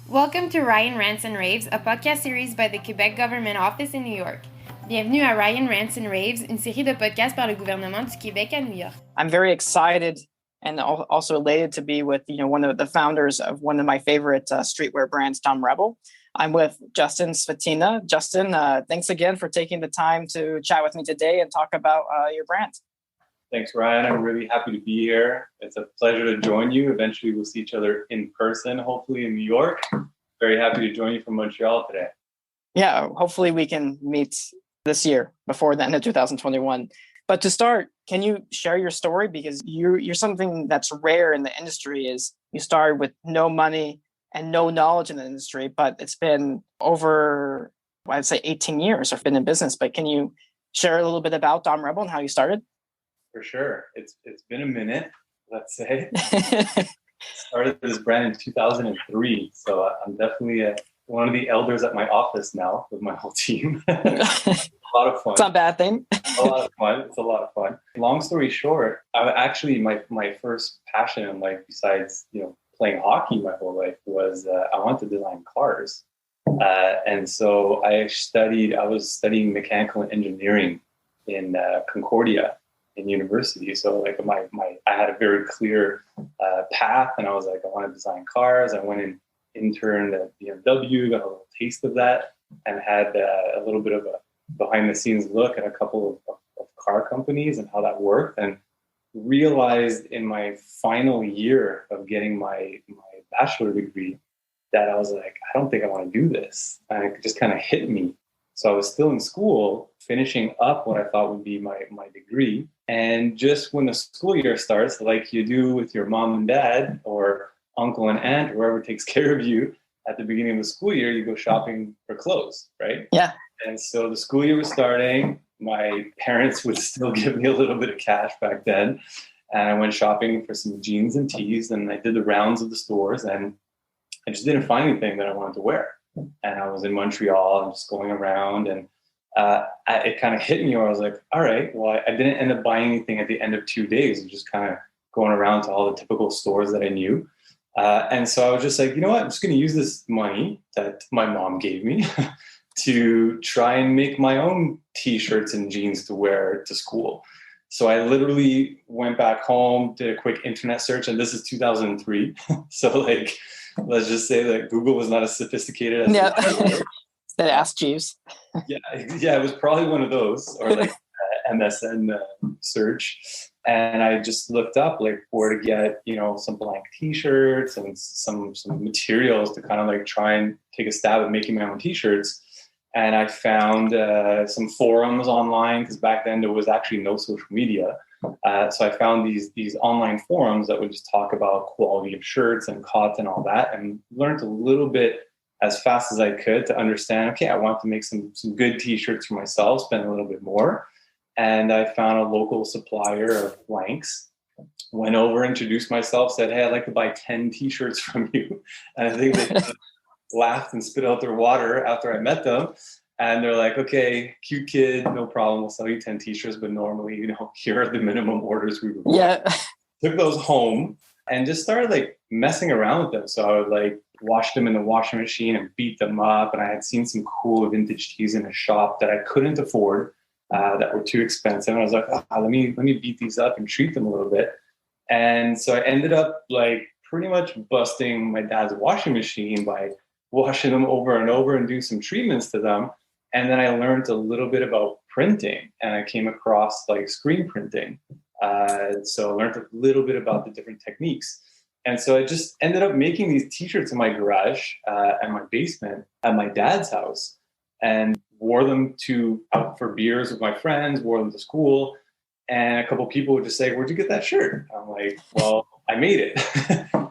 Welcome to Ryan Rants and Raves, a podcast series by the Québec Government Office in New York. Bienvenue à Ryan Rants and Raves, une série de podcasts par le gouvernement du Québec à New York. I'm very excited and also elated to be with one of the founders of one of my favorite streetwear brands, DOMREBEL. I'm with Justin Svatina. Justin, thanks again for taking the time to chat with me today and talk about your brand. Thanks, Ryan. I'm really happy to be here. It's a pleasure to join you. Eventually, we'll see each other in person, hopefully in New York. Very happy to join you from Montreal today. Yeah, hopefully we can meet this year before the end of 2021. But to start, can you share your story? Because you're something that's rare in the industry is you started with no money and no knowledge in the industry, but it's been over, I'd say 18 years I've been in business. But can you share a little bit about DOMREBEL and how you started? For sure. It's been a minute, let's say. Started this brand in 2003. So I'm definitely one of the elders at my office now with my whole team. A lot of fun. It's not a bad thing. A lot of fun. It's a lot of fun. Long story short, I actually, my first passion in life, besides, playing hockey my whole life, was I wanted to design cars. And so I was studying mechanical engineering in Concordia in university. So I had a very clear path, and I was like, I want to design cars. I went and interned at BMW, got a little taste of that, and had a little bit of a behind the scenes look at a couple of car companies and how that worked, and realized in my final year of getting my bachelor degree that I was like, I don't think I want to do this. And it just kind of hit me. So I was still in school, finishing up what I thought would be my degree. And just when the school year starts, like you do with your mom and dad or uncle and aunt, whoever takes care of you at the beginning of the school year, you go shopping for clothes, right? Yeah. And so the school year was starting. My parents would still give me a little bit of cash back then. And I went shopping for some jeans and tees, and I did the rounds of the stores, and I just didn't find anything that I wanted to wear. And I was in Montreal and just going around, and it kind of hit me where I was like, all right, well, I didn't end up buying anything at the end of 2 days. Just kind of going around to all the typical stores that I knew. And so I was just like, you know what? I'm just going to use this money that my mom gave me to try and make my own T-shirts and jeans to wear to school. So I literally went back home, did a quick internet search, and this is 2003. So let's just say that Google was not as sophisticated as that Ask Jeeves. Yeah, it was probably one of those, or MSN search. And I just looked up where to get, some blank T-shirts and some materials to kind of try and take a stab at making my own T-shirts. And I found some forums online, because back then there was actually no social media. So I found these online forums that would just talk about quality of shirts and cotton and all that, and learned a little bit as fast as I could to understand, okay, I want to make some good T-shirts for myself, spend a little bit more. And I found a local supplier of blanks, went over, introduced myself, said, hey, I'd like to buy 10 T-shirts from you. And I think they laughed and spit out their water after I met them. And they're like, okay, cute kid, no problem. We'll sell you 10 T-shirts, but normally, here are the minimum orders we require. Yeah. Took those home and just started messing around with them. So I would wash them in the washing machine and beat them up. And I had seen some cool vintage tees in a shop that I couldn't afford, that were too expensive. And I was like, let me beat these up and treat them a little bit. And so I ended up pretty much busting my dad's washing machine by washing them over and over and doing some treatments to them. And then I learned a little bit about printing, and I came across screen printing. So I learned a little bit about the different techniques. And so I just ended up making these T-shirts in my garage, and my basement at my dad's house, and wore them out for beers with my friends, wore them to school. And a couple of people would just say, where'd you get that shirt? I'm like, well, I made it.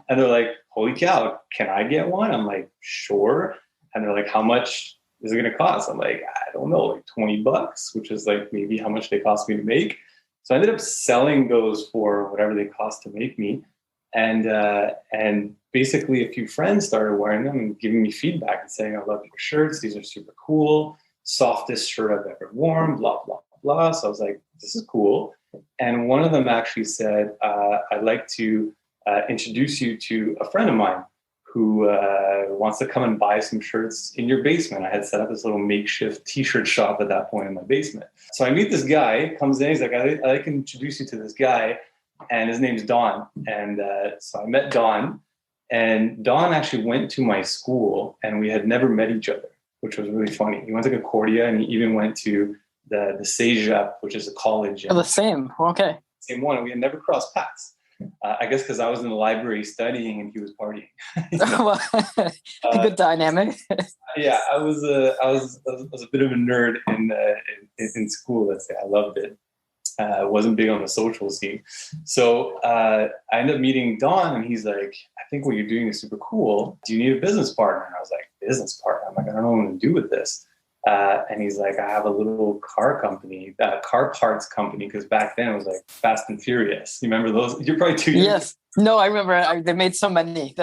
And they're like, holy cow, can I get one? I'm like, sure. And they're like, how much is it going to cost? I'm like, I don't know, $20, which is maybe how much they cost me to make. So I ended up selling those for whatever they cost to make me. And basically a few friends started wearing them and giving me feedback and saying, I love your shirts. These are super cool. Softest shirt I've ever worn, blah, blah, blah. So I was like, this is cool. And one of them actually said, I'd like to introduce you to a friend of mine who wants to come and buy some shirts in your basement. I had set up this little makeshift t-shirt shop at that point in my basement. So I meet this guy, comes in, he's like, I can introduce you to this guy. And his name's Don. And so I met Don. And Don actually went to my school, and we had never met each other, which was really funny. He went to Concordia, and he even went to the Cégep, which is a college. Oh, the same. Okay. Same one. And we had never crossed paths. I guess because I was in the library studying and he was partying. Good dynamic. Yeah, I was a bit of a nerd in school. Let's say I loved it. Wasn't big on the social scene, so I ended up meeting Don, and he's like, "I think what you're doing is super cool. Do you need a business partner?" And I was like, "Business partner?" I'm like, "I don't know what to do with this." And he's like, "I have a little car parts company, because back then it was like Fast and Furious. You remember those? You're probably too young. Yes. No, I remember. They made so many.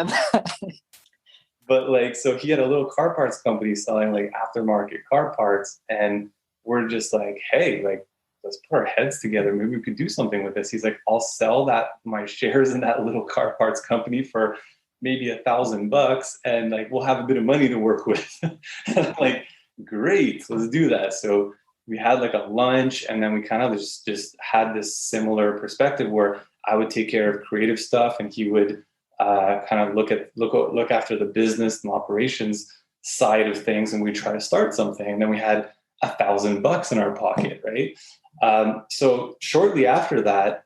But like, so he had a little car parts company selling like aftermarket car parts, and we're just like, "Hey, like, let's put our heads together. Maybe we could do something with this." He's like, "I'll sell my shares in that little car parts company for maybe $1,000, and like we'll have a bit of money to work with." And I'm like, "Great, let's do that." So we had like a lunch, and then we kind of just had this similar perspective where I would take care of creative stuff, and he would kind of look after the business and operations side of things, and we try to start something. And then we had $1,000 in our pocket, right? So shortly after that,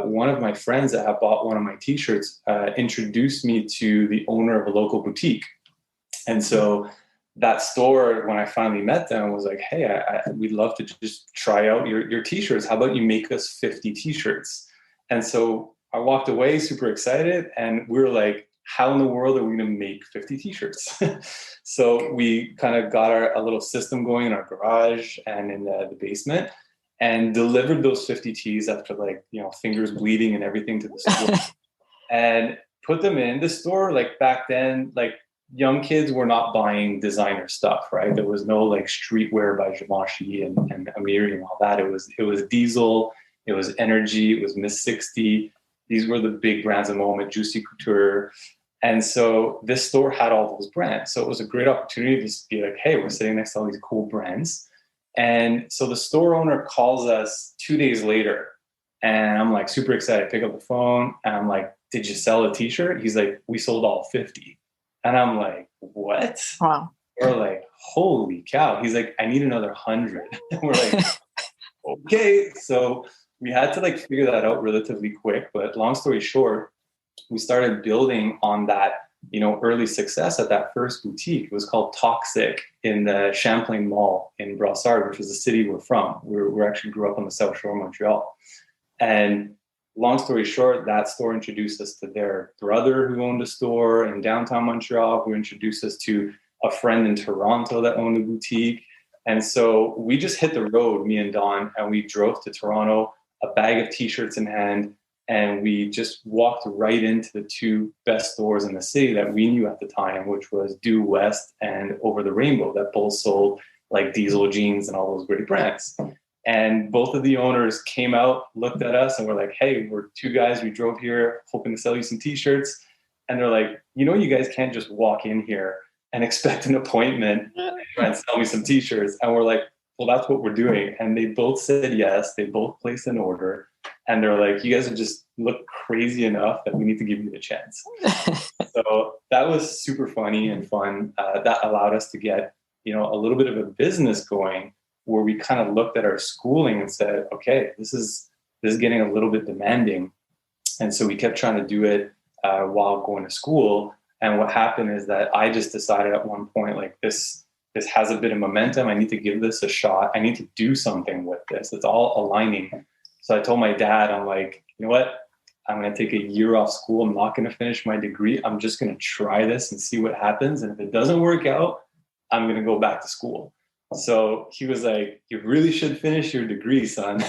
one of my friends that had bought one of my t-shirts introduced me to the owner of a local boutique. And so that store, when I finally met them, was like, "Hey, we'd love to just try out your t-shirts. How about you make us 50 t-shirts?" And so I walked away super excited, and we were like, "How in the world are we going to make 50 t-shirts?" So we kind of got a little system going in our garage and in the basement, and delivered those 50 tees after fingers bleeding and everything to the store, and put them in the store. Like back then, like young kids were not buying designer stuff, right? There was no like streetwear by Givenchy and Amiri and all that. It was Diesel, it was Energy, it was Miss 60. These were the big brands of the moment, Juicy Couture. And so this store had all those brands. So it was a great opportunity to just be like, "Hey, we're sitting next to all these cool brands." And so the store owner calls us 2 days later, and I'm like super excited. I pick up the phone, and I'm like, "Did you sell a t-shirt?" He's like, "We sold all 50. And I'm like, "What?" Wow. We're like, "Holy cow." He's like, "I need another 100. And we're like, "Okay." So we had to like figure that out relatively quick. But long story short, we started building on that, early success at that first boutique. It was called Toxic in the Champlain Mall in Brossard, which is the city we're from. We actually grew up on the South Shore of Montreal. And long story short, that store introduced us to their brother who owned a store in downtown Montreal, who introduced us to a friend in Toronto that owned a boutique. And so we just hit the road, me and Don, and we drove to Toronto, a bag of t-shirts in hand, and we just walked right into the two best stores in the city that we knew at the time, which was Due West and Over the Rainbow, that both sold like Diesel jeans and all those great brands. And both of the owners came out, looked at us, and were like, "Hey, we're two guys. We drove here hoping to sell you some t-shirts." And they're like, "You guys can't just walk in here and expect an appointment and try and sell me some t-shirts." And we're like, "Well, that's what we're doing." And they both said yes. They both placed an order. And they're like, "You guys have just looked crazy enough that we need to give you the chance." So that was super funny and fun. That allowed us to get, a little bit of a business going, where we kind of looked at our schooling and said, "Okay, this is getting a little bit demanding." And so we kept trying to do it while going to school. And what happened is that I just decided at one point, like, this has a bit of momentum. I need to give this a shot. I need to do something with this. It's all aligning. So I told my dad, I'm like, "You know what? I'm going to take a year off school. I'm not going to finish my degree. I'm just going to try this and see what happens. And if it doesn't work out, I'm going to go back to school." So he was like, "You really should finish your degree, son.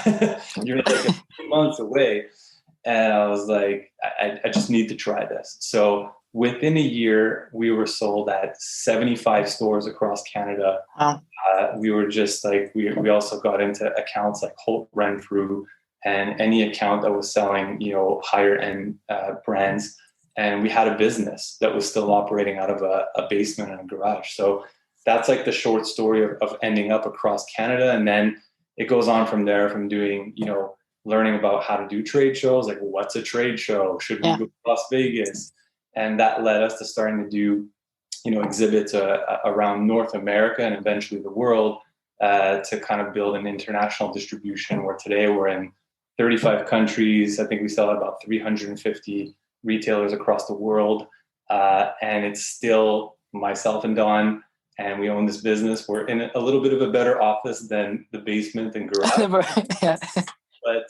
You're like a few months away." And I was like, I just need to try this. So within a year, we were sold at 75 stores across Canada. Wow. We were just like, we also got into accounts like Holt Renfrew and any account that was selling, higher end brands. and we had a business that was still operating out of a basement and a garage. So that's like the short story of ending up across Canada. And then it goes on from there, from doing, learning about how to do trade shows, like what's a trade show? Should we go to Las Vegas? And that led us to starting to do, exhibits around North America and eventually the world, to kind of build an international distribution, where today we're in 35 countries. I think we sell at about 350 retailers across the world. And it's still myself and Don, and we own this business. We're in a little bit of a better office than the basement and garage. But,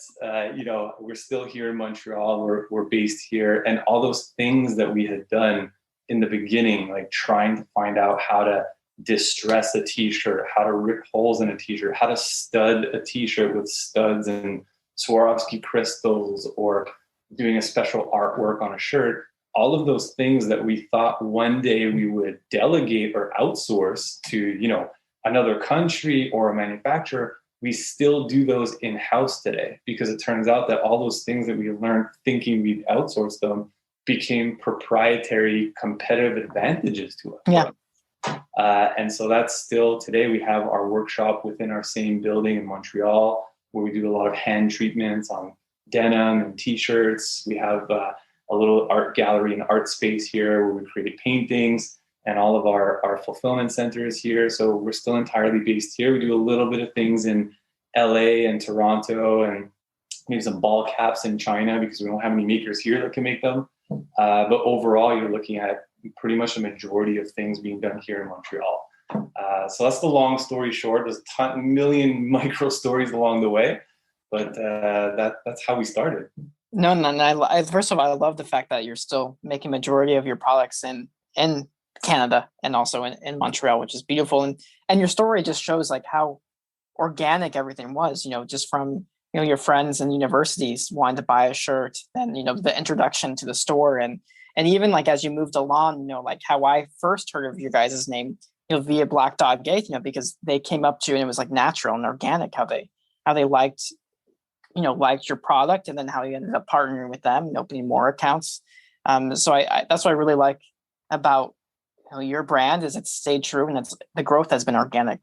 we're still here in Montreal. We're based here. And all those things that we had done in the beginning, like trying to find out how to distress a t-shirt, how to rip holes in a t-shirt, how to stud a t-shirt with studs and Swarovski crystals, or doing a special artwork on a shirt, all of those things that we thought one day we would delegate or outsource to, another country or a manufacturer, we still do those in-house today, because it turns out that all those things that we learned thinking we'd outsource them became proprietary competitive advantages to us. Yeah. And so that's still today. We have our workshop within our same building in Montreal, where we do a lot of hand treatments on denim and t-shirts. We have a little art gallery and art space here where we create paintings, and all of our fulfillment centers here. So we're still entirely based here. We do a little bit of things in LA and Toronto, and maybe some ball caps in China, because we don't have any makers here that can make them. But overall, you're looking at pretty much a majority of things being done here in Montreal. So that's the long story short. There's a million micro stories along the way, but that's how we started. No. I first of all, I love the fact that you're still making majority of your products in Canada and also in Montreal, which is beautiful. And your story just shows like how organic everything was, just from, your friends and universities wanting to buy a shirt, and, the introduction to the store. And even like, as you moved along, like how I first heard of your guys' name, via Black Dog Gate, because they came up to you and it was like natural and organic, how they liked your product, and then how you ended up partnering with them and opening more accounts. So I that's what I really like about your brand, is it's stayed true, and the growth has been organic.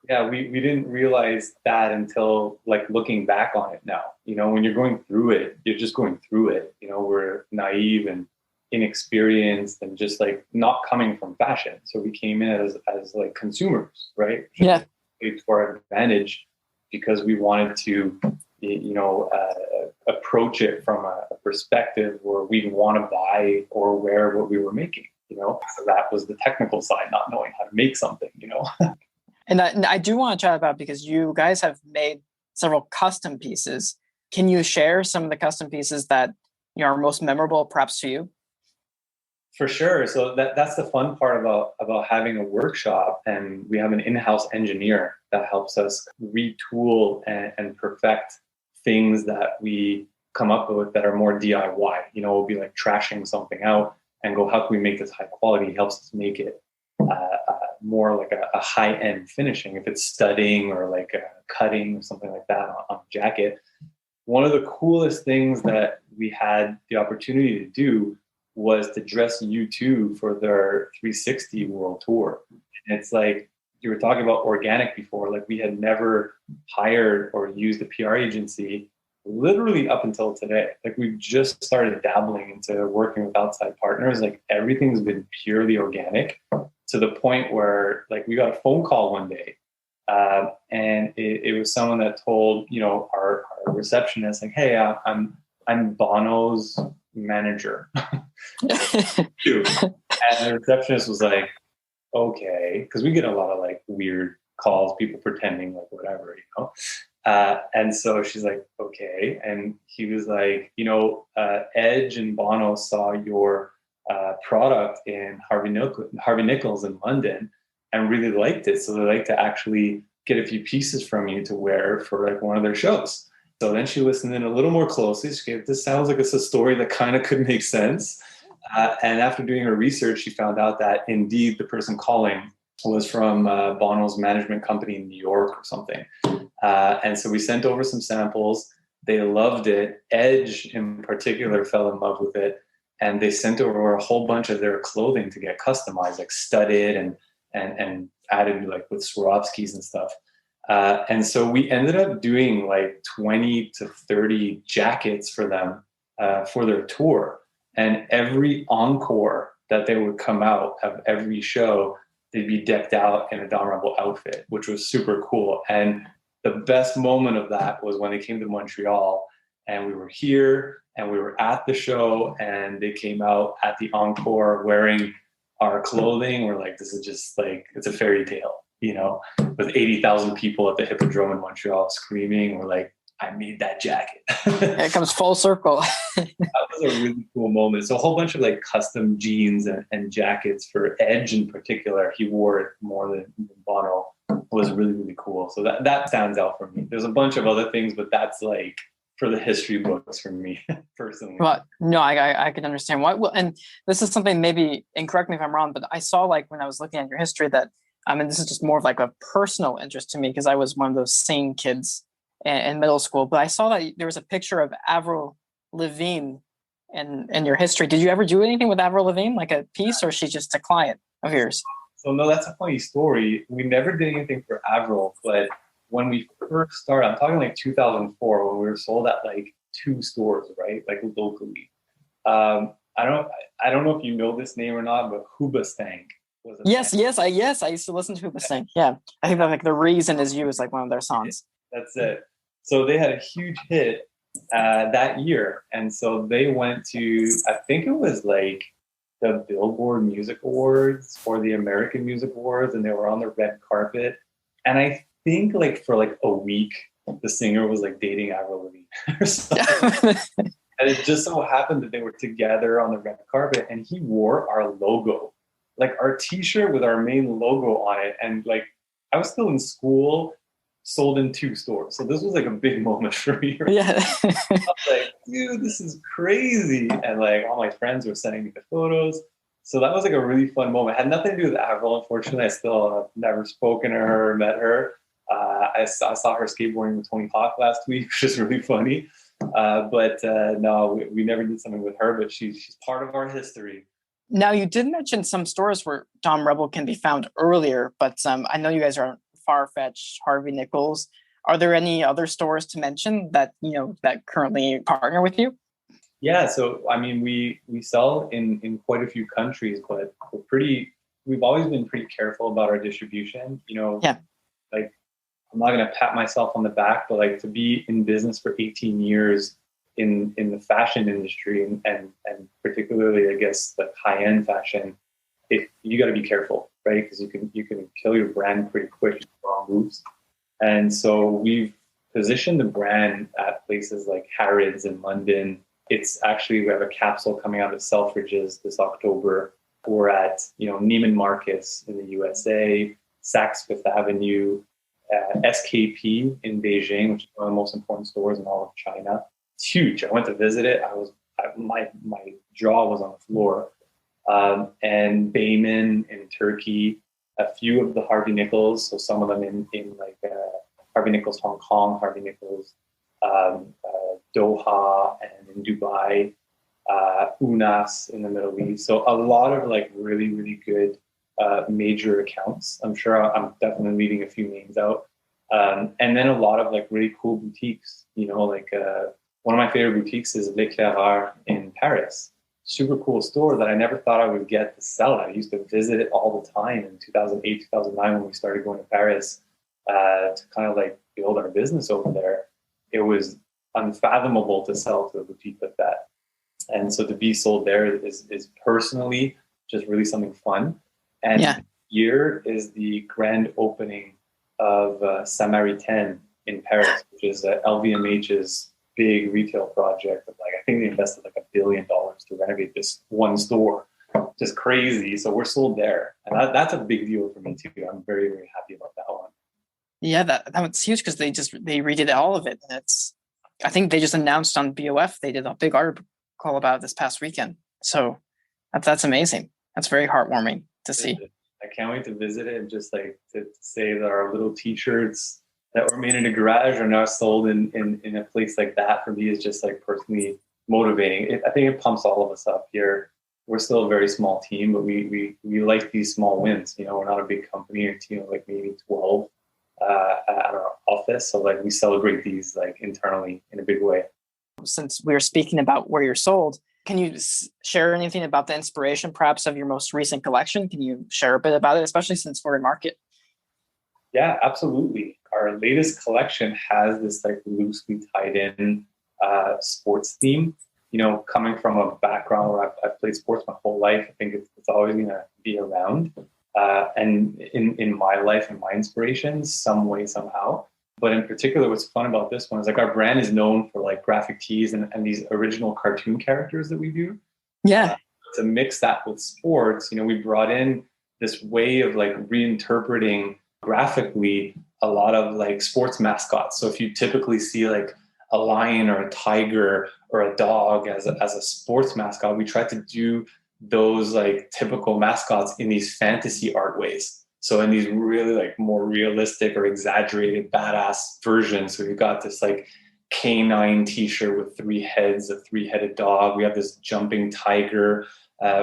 Yeah, we didn't realize that until like looking back on it now. When you're going through it, you're just going through it. We're naive and inexperienced and just like not coming from fashion. So we came in as like consumers, right? Yeah. To our advantage, because we wanted to, approach it from a perspective where we want to buy or wear what we were making, So that was the technical side, not knowing how to make something, And I do want to chat about, because you guys have made several custom pieces. Can you share some of the custom pieces that are most memorable, perhaps to you? For sure. So that's the fun part about having a workshop, and we have an in-house engineer that helps us retool and perfect things that we come up with that are more DIY. We'll be like trashing something out and go, how can we make this high quality? He helps us make it more like a high-end finishing, if it's studding or like a cutting or something like that on a jacket. One of the coolest things that we had the opportunity to do was to dress U2 for their 360 World Tour. And it's like, you were talking about organic before, like we had never hired or used a PR agency literally up until today. Like we've just started dabbling into working with outside partners. Like everything's been purely organic, to the point where like we got a phone call one day, and it was someone that told, our receptionist, like, hey, I'm Bono's manager. And the receptionist was like, okay, because we get a lot of like weird calls, people pretending like whatever, and so she's like, okay. And he was like, Edge and Bono saw your product in Harvey Nichols in London and really liked it, so they like to actually get a few pieces from you to wear for like one of their shows. So then she listened in a little more closely. She gave, this sounds like it's a story that kind of could make sense. And after doing her research, she found out that indeed the person calling was from Bono's management company in New York or something. And so we sent over some samples. They loved it. Edge in particular fell in love with it. and they sent over a whole bunch of their clothing to get customized, like studded and added like with Swarovskis and stuff. And so we ended up doing like 20 to 30 jackets for them for their tour. And every encore that they would come out of every show, they'd be decked out in a DOMREBEL outfit, which was super cool. And the best moment of that was when they came to Montreal and we were here and we were at the show and they came out at the encore wearing our clothing. We're like, this is just like, it's a fairy tale, you know, with 80,000 people at the Hippodrome in Montreal screaming. We're like, I made that jacket. It comes full circle. That was a really cool moment. So a whole bunch of like custom jeans and jackets for Edge in particular. He wore it more than Bono. Was really, really cool. So that stands out for me. There's a bunch of other things, but that's like for the history books for me personally. Well, no, I can understand why. Well, and this is something maybe, and correct me if I'm wrong, but I saw like when I was looking at your history that, I mean, this is just more of like a personal interest to me because I was one of those same kids in middle school. But I saw that there was a picture of Avril Lavigne in your history. Did you ever do anything with Avril Lavigne, like a piece, or is she just a client of yours? So no, that's a funny story. We never did anything for Avril, but when we first started, I'm talking like 2004, when we were sold at like 2 stores, right? Like locally. I don't know if you know this name or not, but Hoobastank was a Yes, I used to listen to Hoobastank. Yeah, I think that like The Reason Is You is like one of their songs. That's it. So they had a huge hit that year, and so they went to, I think it was like the Billboard Music Awards or the American Music Awards, and they were on the red carpet. And I think like for like a week, the singer was like dating Avril Lavigne or something. And it just so happened that they were together on the red carpet, and he wore our logo, like our T-shirt with our main logo on it. And like I was still in school, sold in 2 stores. So this was like a big moment for me. Right? Yeah. I was like, dude, this is crazy. And like all my friends were sending me the photos. So that was like a really fun moment. It had nothing to do with Avril, unfortunately. I still have never spoken to her or met her. I saw her skateboarding with Tony Hawk last week, which is really funny. No, we never did something with her, but she's part of our history. Now, you did mention some stores where DOMREBEL can be found earlier, but I know you guys are Farfetch, Harvey Nichols. Are there any other stores to mention that that currently partner with you? Yeah, so I mean, we sell in quite a few countries, but we've always been pretty careful about our distribution. Yeah. Like I'm not gonna pat myself on the back, but like to be in business for 18 years in the fashion industry and particularly I guess like high-end fashion, you got to be careful, right? Because you can kill your brand pretty quick with wrong moves. And so we've positioned the brand at places like Harrods in London. It's actually, we have a capsule coming out of Selfridges this October. We're at Neiman Marcus in the USA, Saks Fifth Avenue, SKP in Beijing, which is one of the most important stores in all of China. It's huge. I went to visit it. My jaw was on the floor. And Bayman in Turkey, a few of the Harvey Nichols, so some of them in like Harvey Nichols Hong Kong, Harvey Nichols Doha, and in Dubai, Unas in the Middle East. So a lot of like really, really good major accounts. I'm sure I'm definitely leaving a few names out. And then a lot of like really cool boutiques, one of my favorite boutiques is L'Éclaireur in Paris. Super cool store that I never thought I would get to sell at. I used to visit it all the time in 2008, 2009 when we started going to Paris to kind of like build our business over there. It was unfathomable to sell to a boutique like that. And so to be sold there is personally just really something fun. And yeah. Here is the grand opening of Samaritaine in Paris, which is LVMH's big retail project. Like I think they invested like $1 billion to renovate this one store. Just crazy. So we're sold there, and that's a big deal for me too. I'm very, very happy about that one. Yeah, that one's huge because they redid all of it, and I think they just announced on BOF they did a big article about it this past weekend. So that's amazing. That's very heartwarming to see. I can't wait to visit it and just like to say that our little T-shirts that were made in a garage are now sold in a place like that. For me, is just like personally motivating. I think it pumps all of us up here. We're still a very small team, but we like these small wins. You know, we're not a big company, a team of like maybe 12 at our office. So like we celebrate these like internally in a big way. Since we were speaking about where you're sold, can you share anything about the inspiration perhaps of your most recent collection? Can you share a bit about it, especially since we're in market? Yeah, absolutely. Our latest collection has this like loosely tied in sports theme. You know, coming from a background where I've played sports my whole life, I think it's always going to be around. And in my life and my inspirations, some way, somehow. But in particular, what's fun about this one is like our brand is known for like graphic tees and these original cartoon characters that we do. Yeah. To mix that with sports, you know, we brought in this way of like reinterpreting graphically a lot of like sports mascots. So if you typically see like a lion or a tiger or a dog as a sports mascot, we tried to do those like typical mascots in these fantasy art ways. So in these really like more realistic or exaggerated badass versions. So we've got this like canine t-shirt with 3 heads, a 3-headed dog. We have this jumping tiger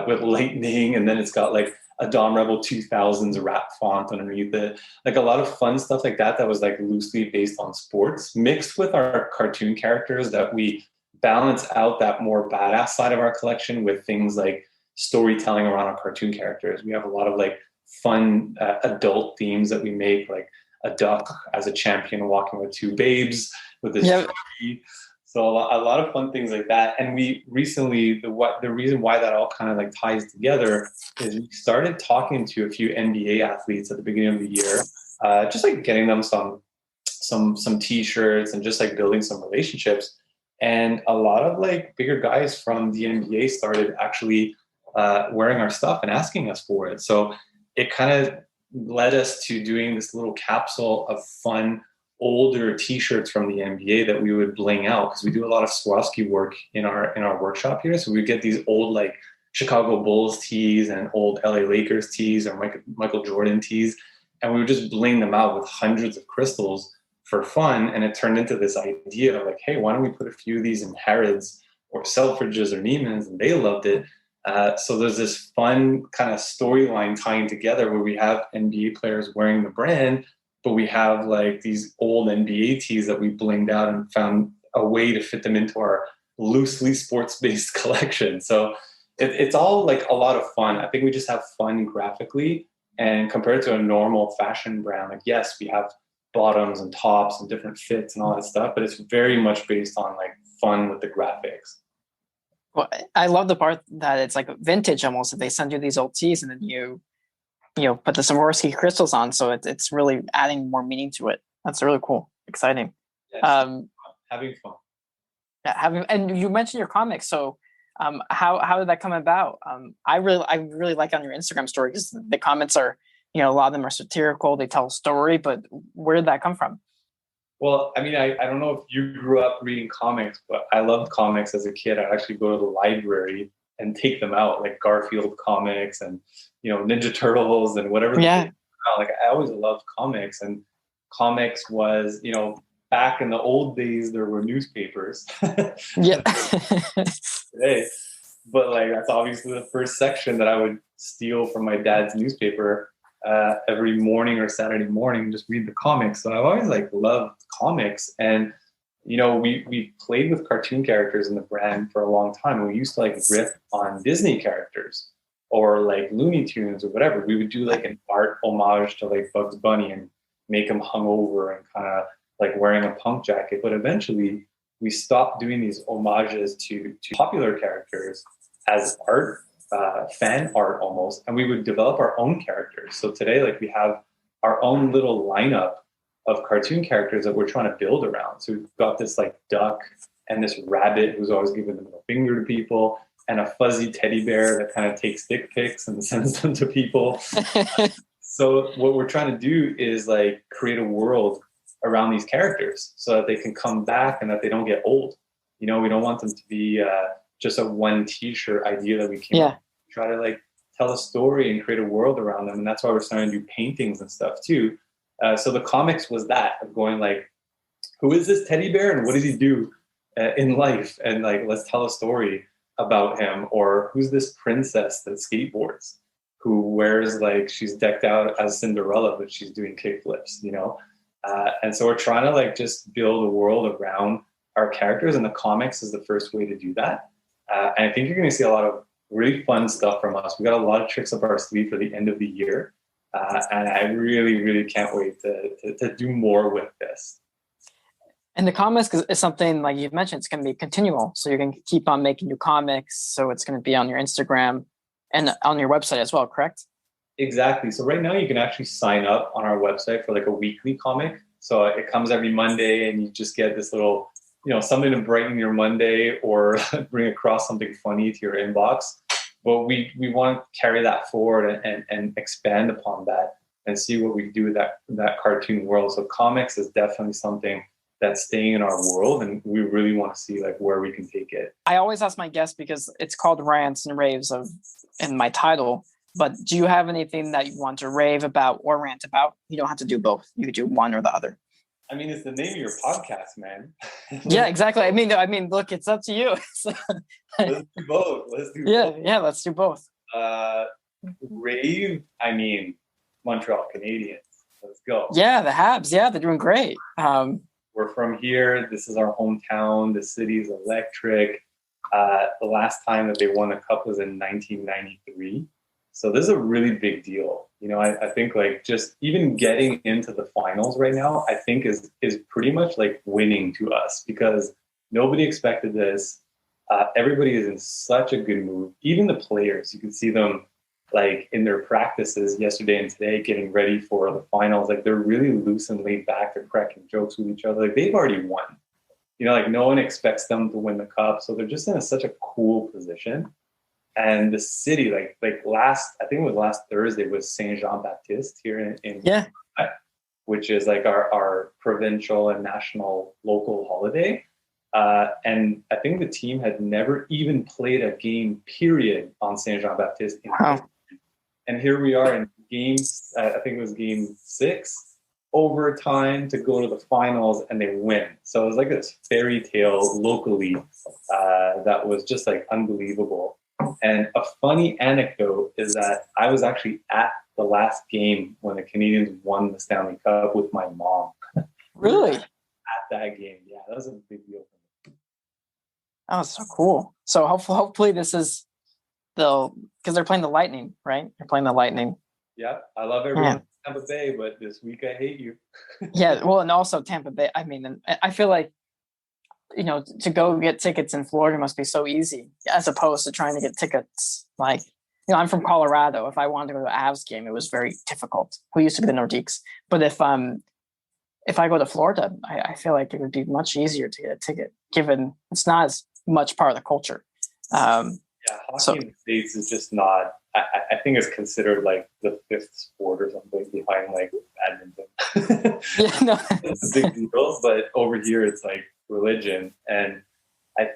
with lightning, and then it's got like a DOMREBEL 2000s rap font underneath it. Like a lot of fun stuff like that was like loosely based on sports, mixed with our cartoon characters that we balance out that more badass side of our collection with things like storytelling around our cartoon characters. We have a lot of like fun adult themes that we make, like a duck as a champion walking with 2 babes with this tree. So a lot of fun things like that. And we recently, the reason why that all kind of like ties together is we started talking to a few NBA athletes at the beginning of the year, just like getting them some t-shirts and just like building some relationships. And a lot of like bigger guys from the NBA started actually wearing our stuff and asking us for it. So it kind of led us to doing this little capsule of fun older t-shirts from the NBA that we would bling out, because we do a lot of Swarovski work in our workshop here. So we get these old like Chicago Bulls tees and old LA Lakers tees or Michael Jordan tees, and we would just bling them out with hundreds of crystals for fun. And it turned into this idea of like, hey, why don't we put a few of these in Harrods or Selfridges or Neiman's, and they loved it. So there's this fun kind of storyline tying together where we have NBA players wearing the brand, but we have like these old NBA tees that we blinged out and found a way to fit them into our loosely sports-based collection. So it's all like a lot of fun. I think we just have fun graphically, and compared to a normal fashion brand, like yes, we have bottoms and tops and different fits and all that stuff, but it's very much based on like fun with the graphics. Well, I love the part that it's like vintage almost. If they send you these old tees and then you put the Swarovski crystals on, so it's really adding more meaning to it. That's really cool, exciting. Yes, having fun. Yeah, and you mentioned your comics. So, how did that come about? I really like on your Instagram story because the comments are, a lot of them are satirical. They tell a story, but where did that come from? Well, I mean, I don't know if you grew up reading comics, but I loved comics as a kid. I'd actually go to the library and take them out, like Garfield comics and, Ninja Turtles and whatever. Yeah. Like I always loved comics, and comics was, back in the old days, there were newspapers. Yeah. Today. But like, that's obviously the first section that I would steal from my dad's newspaper every morning or Saturday morning, just read the comics. So I've always like loved comics. And, we played with cartoon characters in the brand for a long time. We used to like riff on Disney characters or like Looney Tunes or whatever. We would do like an art homage to like Bugs Bunny and make him hungover and kind of like wearing a punk jacket. But eventually we stopped doing these homages to popular characters as art, fan art almost, and we would develop our own characters. So today, like we have our own little lineup of cartoon characters that we're trying to build around. So we've got this like duck and this rabbit who's always giving the middle finger to people, and a fuzzy teddy bear that kind of takes dick pics and sends them to people. So what we're trying to do is like create a world around these characters so that they can come back and that they don't get old. We don't want them to be just a one t-shirt idea that we came up with. Try to like tell a story and create a world around them. And that's why we're starting to do paintings and stuff too. So the comics was that of going like, who is this teddy bear and what does he do? in life, and like let's tell a story about him. Or who's this princess that skateboards, who wears like she's decked out as Cinderella but she's doing kickflips, and so we're trying to like just build a world around our characters, and the comics is the first way to do that. And I think you're going to see a lot of really fun stuff from us. We got a lot of tricks up our sleeve for the end of the year, and I really, really can't wait to do more with this. And the comics is something like you've mentioned, it's going to be continual. So you're going to keep on making new comics. So it's going to be on your Instagram and on your website as well, correct? Exactly. So right now you can actually sign up on our website for like a weekly comic. So it comes every Monday, and you just get this little, something to brighten your Monday or bring across something funny to your inbox. But we want to carry that forward and expand upon that and see what we do with that cartoon world. So comics is definitely something that's staying in our world, and we really want to see like where we can take it. I always ask my guests, because it's called Rants and Raves in my title, but do you have anything that you want to rave about or rant about? You don't have to do both. You could do one or the other. I mean, it's the name of your podcast, man. Yeah, exactly. I mean, look, it's up to you. Let's do both. Yeah, let's do both. Rave, Montreal Canadiens. Let's go. Yeah, the Habs. Yeah, they're doing great. We're from here. This is our hometown. The city's electric. The last time that they won a cup was in 1993. So this is a really big deal. I think like just even getting into the finals right now, I think is pretty much like winning to us, because nobody expected this. Everybody is in such a good mood. Even the players, you can see them like in their practices yesterday and today, getting ready for the finals. Like they're really loose and laid back. They're cracking jokes with each other. Like they've already won. Like no one expects them to win the cup. So they're just in such a cool position. And the city, like I think it was last Thursday, was Saint Jean Baptiste here in yeah, which is like our provincial and national local holiday. And I think the team had never even played a game, period, on Saint Jean Baptiste. Wow. And here we are in games. I think it was game 6, overtime to go to the finals, and they win. So it was like this fairy tale locally that was just like unbelievable. And a funny anecdote is that I was actually at the last game when the Canadians won the Stanley Cup with my mom. Really? At that game. Yeah, that was a big deal for me. Oh, so cool. So hopefully this is because they're playing the Lightning, right? They're playing the Lightning. Yeah, I love everyone in Tampa Bay, but this week I hate you. Yeah, well, and also Tampa Bay. And I feel like, to go get tickets in Florida must be so easy, as opposed to trying to get tickets. Like, I'm from Colorado. If I wanted to go to an Avs game, it was very difficult. Who used to be the Nordiques. But if I go to Florida, I feel like it would be much easier to get a ticket, given it's not as much part of the culture. Hockey in the States is just not. I think it's considered like the 5th sport or something behind like badminton. Yeah, no, it's a big deal, but over here it's like religion. And I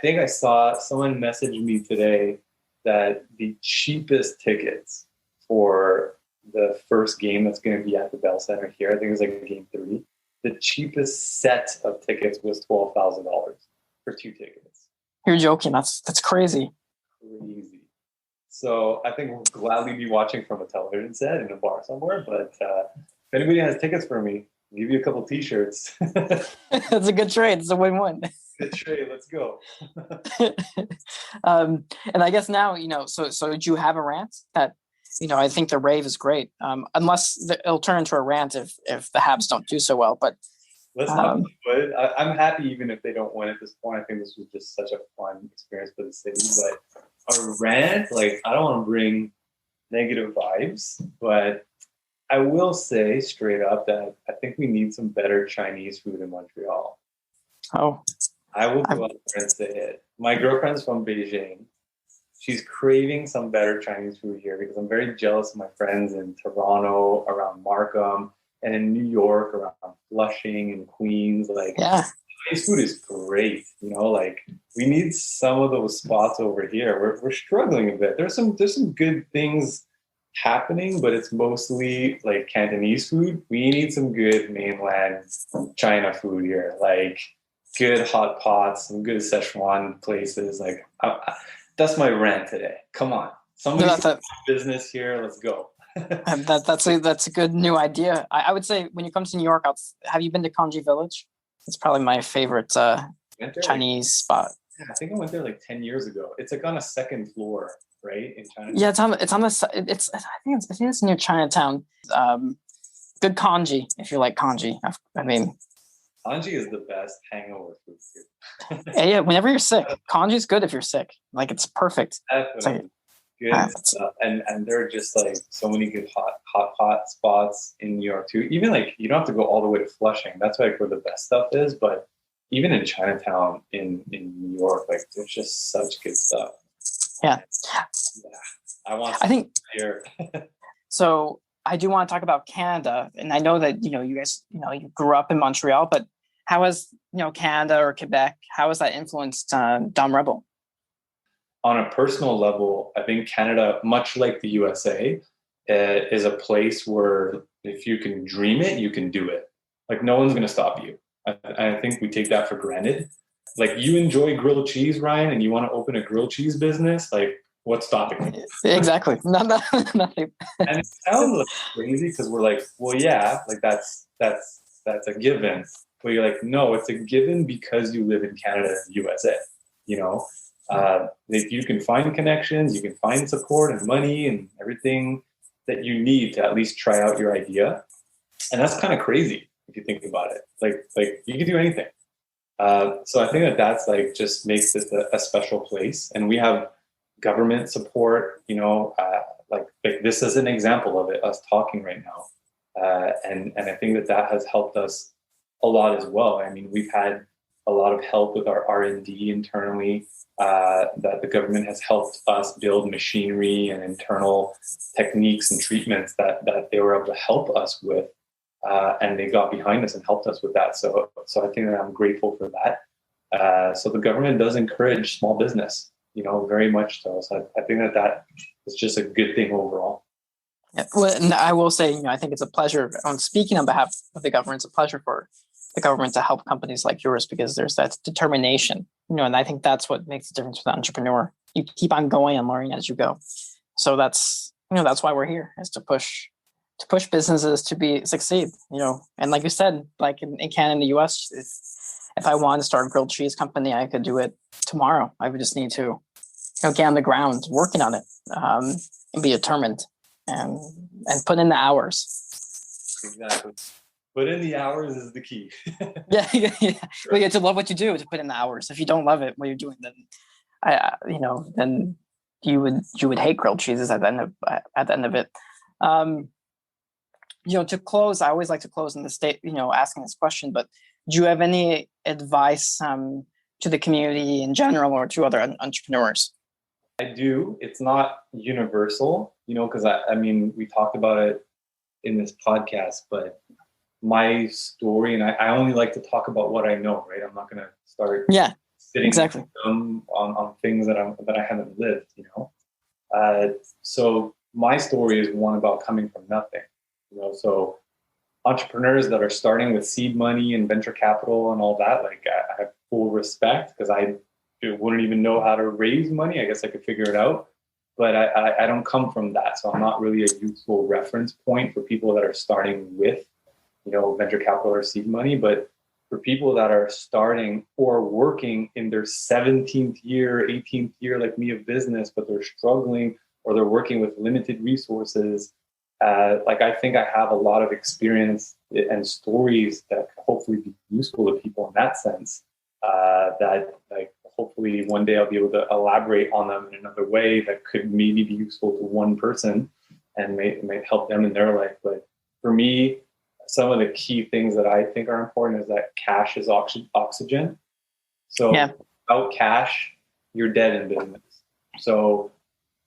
think I saw someone message me today that the cheapest tickets for the first game that's going to be at the Bell Center here, I think it was like game 3, the cheapest set of tickets was $12,000 for 2 tickets. You're joking. That's crazy. Crazy. So I think we'll gladly be watching from a television set in a bar somewhere. But if anybody has tickets for me, I'll give you a couple T-shirts. That's a good trade. It's a win-win. Good trade. Let's go. And I guess now, so do you have a rant that, I think the rave is great. Unless it'll turn into a rant if the Habs don't do so well. But let's not do it. I'm happy even if they don't win at this point. I think this was just such a fun experience for the city. But a rant, like I don't want to bring negative vibes, but I will say straight up that I think we need some better Chinese food in Montreal. Oh, I will go out there and say it. My girlfriend's from Beijing. She's craving some better Chinese food here because I'm very jealous of my friends in Toronto, around Markham, and in New York, around Flushing and Queens. Like, Chinese food is great. Like we need some of those spots over here. We're struggling a bit. There's some good things happening, but it's mostly like Cantonese food. We need some good mainland China food here. Like good hot pots, some good Szechuan places. Like that's my rant today. Come on, somebody's business here. Let's go. That's a good new idea. I would say when you come to New York, have you been to Kanji Village? It's probably my favorite Chinese spot. Yeah, I think I went there like 10 years ago. It's like on a second floor, right, in China. Yeah, it's on the I think it's near Chinatown. Good kanji if you like kanji. I mean, kanji is the best hangover food too. yeah, whenever you're sick, kanji is good if you're sick. Like it's perfect. Definitely. Good stuff. And there are just like so many good hot pot spots in New York too. Even like you don't have to go all the way to Flushing. That's like where the best stuff is. But even in Chinatown in New York, like there's just such good stuff. Yeah. I think here. So I do want to talk about Canada, and I know that you guys you grew up in Montreal, but how has Canada or Quebec? How has that influenced DOMREBEL? On a personal level, I think Canada, much like the USA, is a place where if you can dream it, you can do it. Like no one's going to stop you. I think we take that for granted. Like you enjoy grilled cheese, Ryan, and you want to open a grilled cheese business. Like what's stopping you? Exactly. Nothing. And it sounds like crazy because we're like, well, yeah, like that's a given. But you're like, no, it's a given because you live in Canada and USA. If you can find connections, you can find support and money and everything that you need to at least try out your idea. And that's kind of crazy if you think about it. Like you can do anything. So I think that's like just makes this a special place. And we have government support, like this is an example of it, us talking right now. And I think that has helped us a lot as well. I mean, we've had a lot of help with our R&D internally, that the government has helped us build machinery and internal techniques and treatments that they were able to help us with. And they got behind us and helped us with that. So I think that I'm grateful for that. So the government does encourage small business, very much so. So I think that is just a good thing overall. Yeah, well, and I will say, I think it's a pleasure. On speaking on behalf of the government, it's a pleasure for the government to help companies like yours because there's that determination, and I think that's what makes the difference with an entrepreneur. You keep on going and learning as you go. So that's why we're here, is to push businesses to succeed, and like you said, like in Canada and the US, if I wanted to start a grilled cheese company, I could do it tomorrow. I would just need to get on the ground working on it, and be determined and put in the hours. Exactly. Put in the hours is the key. Yeah. Sure. Well, you have to love what you do to put in the hours. If you don't love it, what you're doing, then then you would hate grilled cheeses at the end of it. To close, I always like to close in the state, asking this question, but do you have any advice to the community in general or to other entrepreneurs? I do. It's not universal, because I mean, we talked about it in this podcast, but my story, and I only like to talk about what I know, right? I'm not going to start sitting on things that I haven't lived, So my story is one about coming from nothing, So entrepreneurs that are starting with seed money and venture capital and all that, like I have full respect because I wouldn't even know how to raise money. I guess I could figure it out, but I don't come from that, so I'm not really a useful reference point for people that are starting with venture capital or seed money. But for people that are starting or working in their 17th year, 18th year, like me, of business, but they're struggling or they're working with limited resources, I think I have a lot of experience and stories that could hopefully be useful to people in that sense, that hopefully one day I'll be able to elaborate on them in another way that could maybe be useful to one person and may help them in their life. But for me, some of the key things that I think are important is that cash is oxygen. So without cash, you're dead in business. So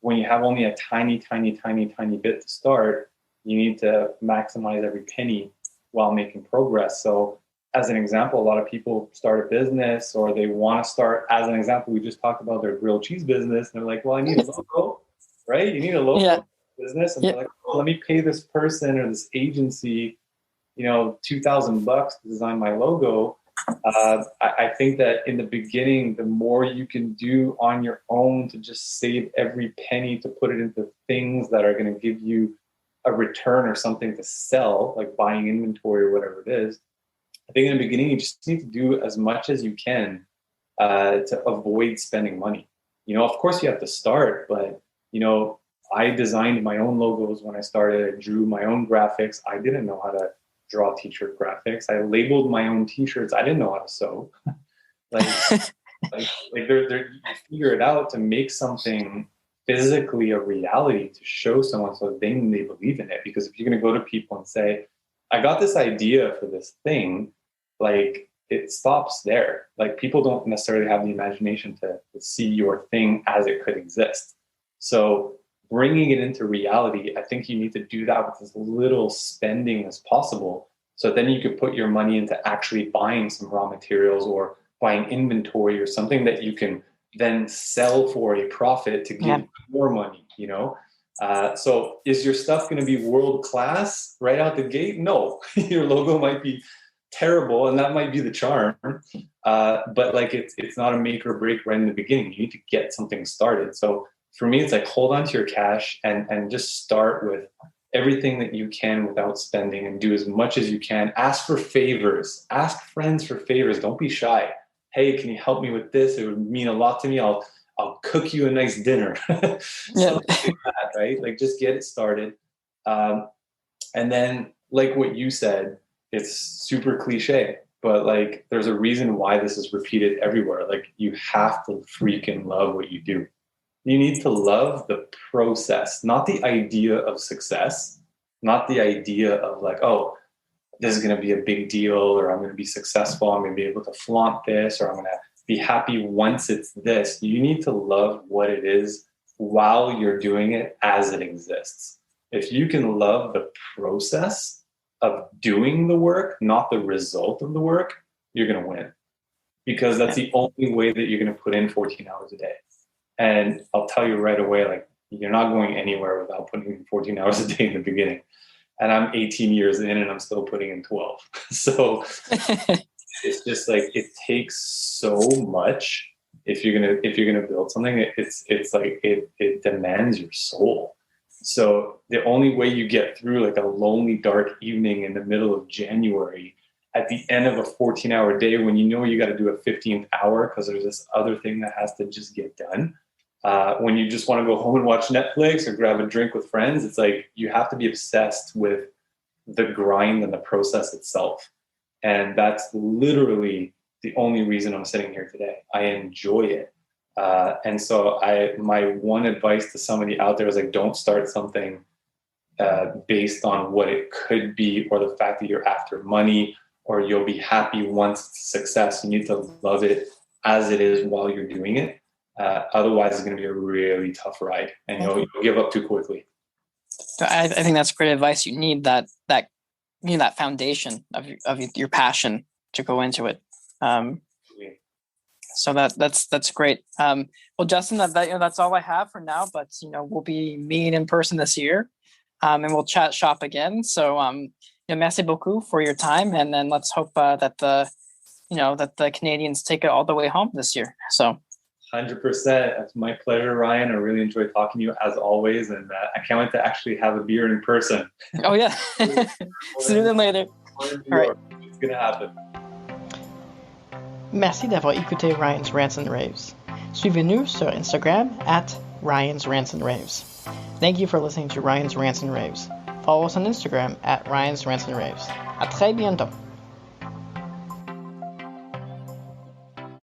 when you have only a tiny bit to start, you need to maximize every penny while making progress. So as an example, a lot of people start a business or they want to start, as an example, we just talked about their grilled cheese business. And they're like, well, I need a logo, right? You need a logo business. And they're like, oh, let me pay this person or this agency, $2,000 to design my logo. I think that in the beginning, the more you can do on your own to just save every penny to put it into things that are going to give you a return or something to sell, like buying inventory or whatever it is. I think in the beginning, you just need to do as much as you can to avoid spending money. Of course you have to start, but, I designed my own logos when I started. I drew my own graphics. I didn't know how to draw t-shirt graphics. I labeled my own t-shirts. I didn't know how to sew. like you figure it out to make something physically a reality to show someone so they believe in it. Because if you're going to go to people and say, I got this idea for this thing, like it stops there. Like people don't necessarily have the imagination to see your thing as it could exist. So bringing it into reality, I think you need to do that with as little spending as possible. So then you could put your money into actually buying some raw materials or buying inventory or something that you can then sell for a profit to give more money, So is your stuff going to be world class right out the gate? No, your logo might be terrible and that might be the charm. But like it's not a make or break right in the beginning. You need to get something started. So for me, it's like hold on to your cash and just start with everything that you can without spending and do as much as you can. Ask for favors. Ask friends for favors. Don't be shy. Hey, can you help me with this? It would mean a lot to me. I'll cook you a nice dinner. Something like that, right? Like just get it started. And then like what you said, it's super cliche, but like there's a reason why this is repeated everywhere. Like you have to freaking love what you do. You need to love the process, not the idea of success, not the idea of like, oh, this is going to be a big deal, or I'm going to be successful. I'm going to be able to flaunt this, or I'm going to be happy once it's this. You need to love what it is while you're doing it as it exists. If you can love the process of doing the work, not the result of the work, you're going to win, because that's the only way that you're going to put in 14 hours a day. And I'll tell you right away, like you're not going anywhere without putting in 14 hours a day in the beginning. And I'm 18 years in and I'm still putting in 12. So it's just like, it takes so much. If you're going to build something, it's like, it demands your soul. So the only way you get through like a lonely, dark evening in the middle of January at the end of a 14-hour day, when you know you got to do a 15th hour because there's this other thing that has to just get done. When you just want to go home and watch Netflix or grab a drink with friends, it's like you have to be obsessed with the grind and the process itself. And that's literally the only reason I'm sitting here today. I enjoy it. And so my one advice to somebody out there is like, don't start something based on what it could be or the fact that you're after money or you'll be happy once it's a success. You need to love it as it is while you're doing it. Otherwise, it's going to be a really tough ride, and you'll give up too quickly. I think that's great advice. You need that foundation of your passion to go into it. So that's great. Well, Justin, that's all I have for now. But we'll be meeting in person this year, and we'll chat shop again. So merci beaucoup for your time, and then let's hope that the Canadians take it all the way home this year. So. 100%. It's my pleasure, Ryan. I really enjoyed talking to you as always, and I can't wait to actually have a beer in person. Oh yeah, sooner than later. All right, it's gonna happen. Merci d'avoir écouté Ryan's Rants and Raves. Suivez-nous sur Instagram @Ryan's Rants and Raves. Thank you for listening to Ryan's Rants and Raves. Follow us on Instagram @Ryan's Rants and Raves. À très bientôt.